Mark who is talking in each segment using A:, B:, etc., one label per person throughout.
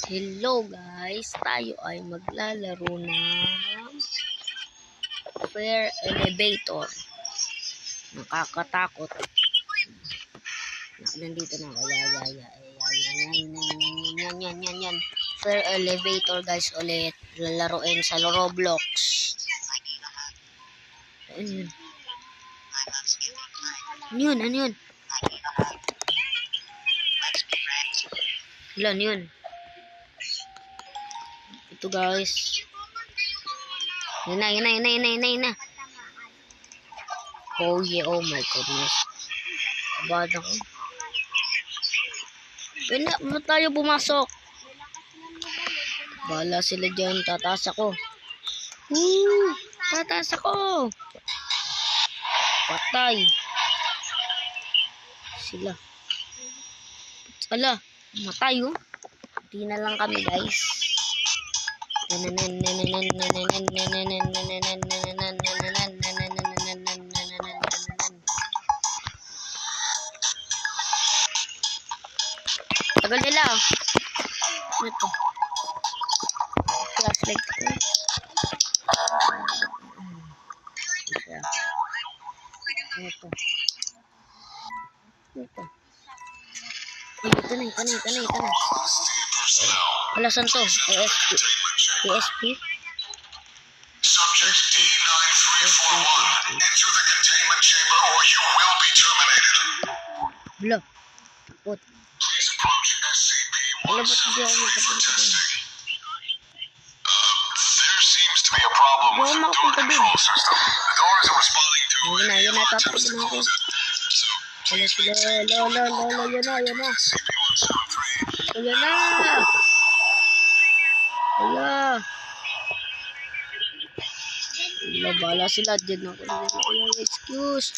A: Hello guys, tayo ay maglalaro ng Fair Elevator. Nakakatakot. Nandito na ako. Yan. Fair Elevator guys ulit. Lalaroin sa Roblox. Ano yun? Ilan yun? Ito guys. Yun na. Oh yeah, oh my goodness. Kabado ko. Wala tayo pumasok. Bala sila dyan. Tataas ako. Tataas ako. Patay. Sila. Ala. Matay oh. Hindi na lang kami guys. Tagal nila. Ito. Flashlight ko. Ito. Ito na. Alasan to. ASP.
B: Subject D9341, enter the containment chamber or you will be terminated.
A: Blo. What?
B: Please approach SCP-173 for testing. There seems to be a problem with the door control system. The doors are responding to
A: Yan na. Tatakot na ako. Wala sila. Yan na. Ayan na. Bala sila dyan ako. Excuse.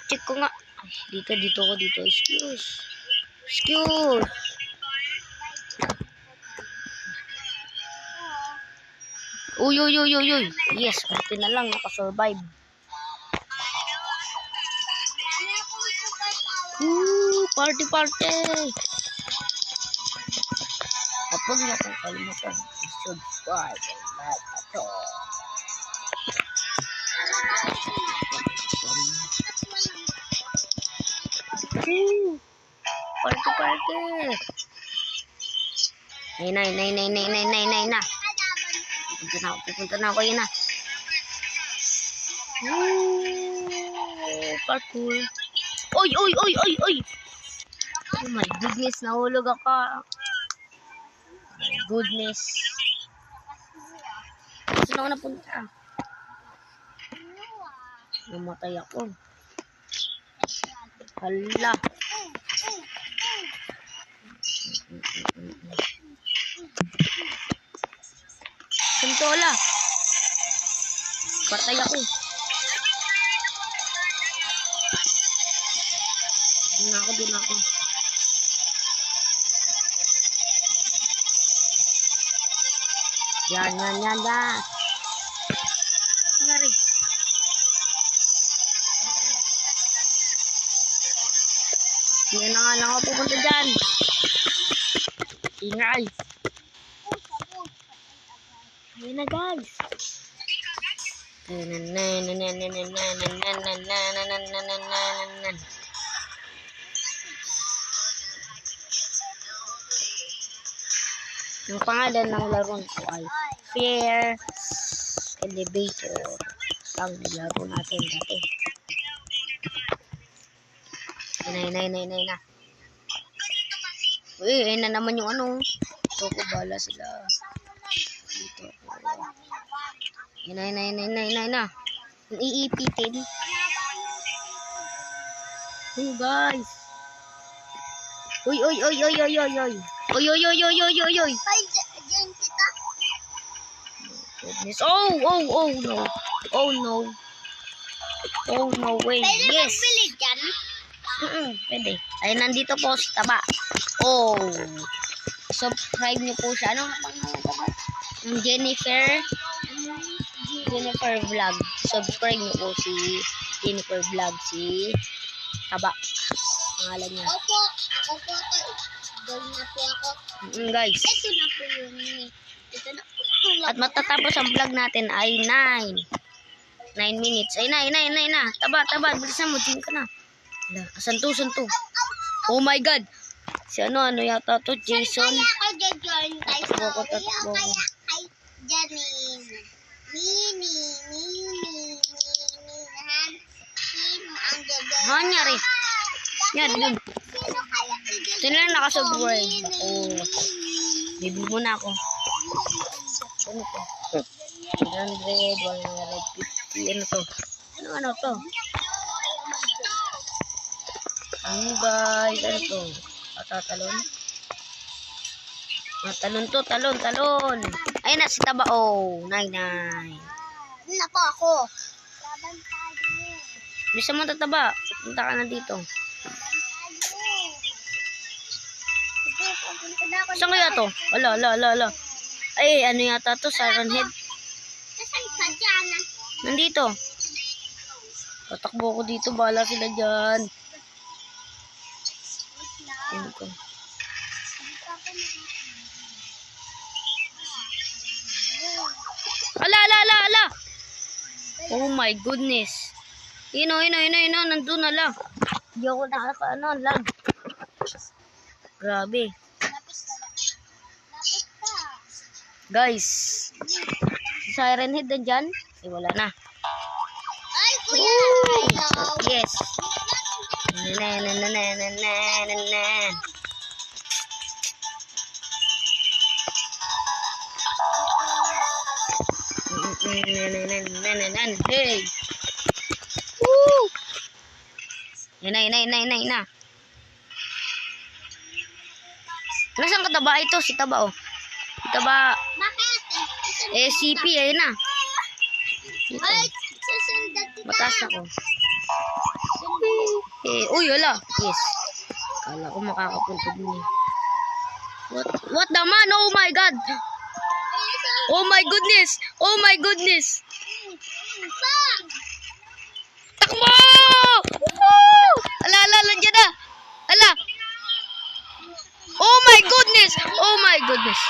A: Check ko nga. Dito ako. Excuse. Uy. Yes, okay na lang. Nakasurvive. Party. Kapag nakakalimutan, subscribe and like ito. Party. Nay. Pupunta na ako yun na. Parkour. Oy! Oh my goodness, nahulog ako. Goodness. Saan ako napunta? Namatay ako. Hala. Sintola. Patay ako. Doon ako. Yan. Ngari. Hindi na nga lang ako pupunta dyan. Ingay. Ayan na guys. Yung pangalan ng laro ko ay Fair Elevator. Ang laro natin dati. Nay na. Uy, ayun na naman yung ano. Ito ko bala sila. Dito ako. Nay na. Yung iipitin. Hey guys. Uy. Goodness. Oh no way. Yes. Pwede. Ay, nandito po sa taba. Oh. Subscribe niyo po siya. Ano? Jennifer Vlog. subscribe niyo po si Jennifer Vlog, si Taba. Pangalan niya.
B: Opo, ako po ito. Doon na po ako.
A: Guys.
B: Ito na po yun eh. Ito na po yung
A: At matatapos ang vlog natin ay 9 minutes. Ay na. Taba. Bilisan mo. Diyan ka na. Wala. Asan to? Oh my God. Si ano yata to? Jason.
B: Kaya ako dyan kay
A: Tatakbo ko.
B: Kaya kay Janine. Mini. Sino ang dyan?
A: Ano nangyari? Yan, yun.
B: Sino kaya dyan?
A: Sino lang nakasubscribe? Oh. Bibili muna ako. Ano to? 100, 150. Ano to? Ano to? Ano guys? Ano to? Talon? Talon to. Talon. Ayun na si Taba. Oh, 99.
B: Na po ako. Laban tayo.
A: Bisa mo Taba. Punta ka na dito. Saan kaya to? Ala. Ay, ano yata to? Siren Head.
B: Nasaan ka dyan?
A: Nandito. Tatakbo ko dito. Bahala sila dyan. Ano to? Ala. Oh my goodness. Ino. Nandun na lang. Hindi ako lang. Grabe.
B: Lapit ka.
A: Guys. Si Siren Head na dyan. Eh, wala na.
B: Ay, kuya. Hello.
A: Yes. Na. Hey. Woo. Yan na. Nasaan ka Taba? Ito si Taba oh. Si Taba.
B: Bakit?
A: CP ayun na. Ito.
B: Ay, susundan kita.
A: Mataas ako. Uy, wala. Yes. Kala ko makakapunta din eh. What the man? Oh my God. Oh my goodness. Takbo! Ala, dyan na. Ala. Oh my goodness. Oh my goodness.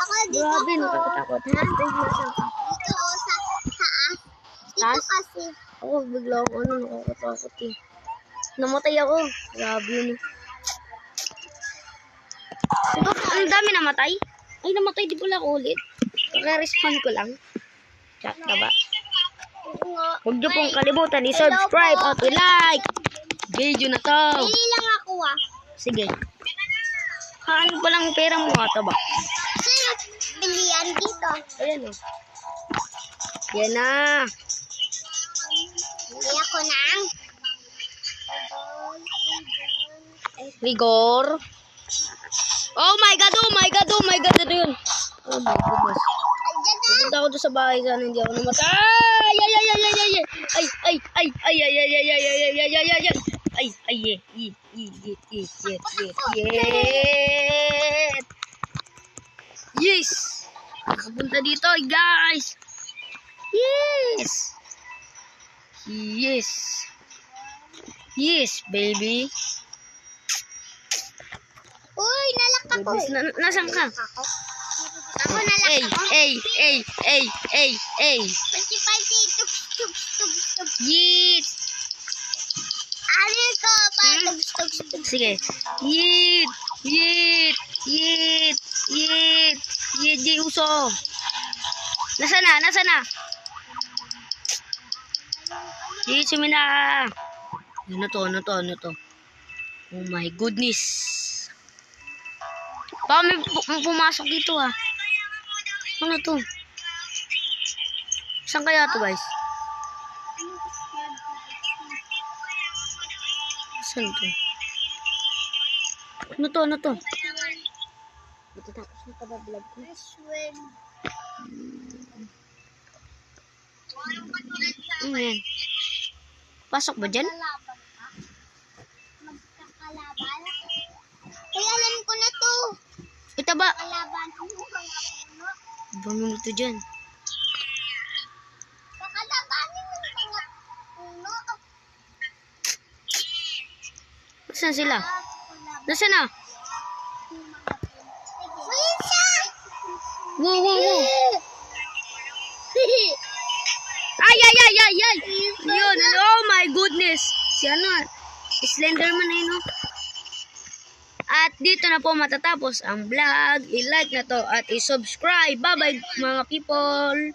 B: Ako dito
A: Grabe,
B: po.
A: nakakatakot. Ha?
B: Dito sa taas. Dito
A: Taas?
B: kasi.
A: Ako, bigla ako, nakakatakot eh. Namatay ako. Grabe yun. Ang dami namatay. Ay, namatay di pala ako ulit. Kaka-respawn ko lang. Chat ka ba? Huwag niyo pong kalimutan i-subscribe at i-like. Video na to.
B: Pili lang ako
A: Sige. Ano pa lang pera mo nga ba?
B: Sino bilihan dito?
A: Ayan o. Yan na.
B: Bili ako ng
A: Rigor. Oh my God. Ano yun? Oh my goodness.
B: Diyan na.
A: Pupunta ako doon sa bahay. Sana hindi ako namatay. Yes. Nakapunta dito, guys. Yes, baby.
B: Uy, nalak ako.
A: Nasaan ka?
B: Ako nalak ako. Pati, tup.
A: Yeet.
B: Ano ko? Tup.
A: Sige. Yeet. Uso. Nasaan na? Yeet, sumina. Ano to? Oh my goodness. Baka may pumasok dito ah. Ano to? Saan kaya to guys? Saan to? Ano to? Matatapos na ka ba vlog ko? Ano yan? Pasok ba dyan?
B: Magkakalaban. Ay, alam ko na to.
A: Ito ba?
B: Kalaban.
A: Bang mo ito dyan? Nasaan sila? Nasaan na? Wow, wow, wow. Ay, ay, ay, ay, ay. Yun, oh my goodness. Si ano, Slenderman na yun, oh. At dito na po matatapos ang vlog. I-like na to at i-subscribe. Bye-bye mga people.